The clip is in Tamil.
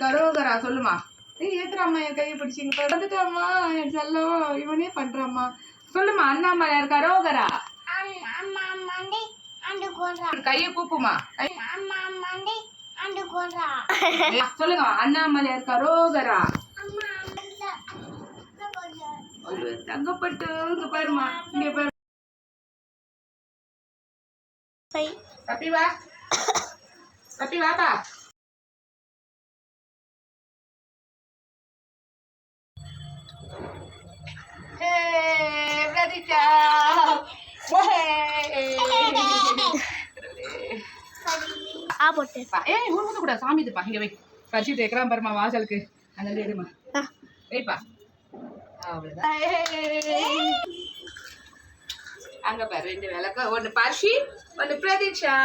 கரோகரா சொல்லுமா. ஏத்துறாம்மா என் கையை பிடிச்சிங்க வந்துட்டாம்மா என் செல்லம் இவனே பண்றாம்மா. சொல்லுமா அண்ணாமலையார் கரோகரா. கைய கூப்புமா. சொல்லுங்க அண்ணாமலையார் கரோகரா. தங்கப்பட்டு இங்க பாருமா இங்க பாரு. தப்பி வா தப்பி வாப்பா. கூட சாமி இதுப்பா இங்க வை. பரிசு தேக்கிறான் பாருமா வாசலுக்கு. அந்த எடுமா வைப்பா. அவ்வளவுதான். அங்க பாரு 2 விளக்கு, 1 பரிசு 1 பிரதீட்சா.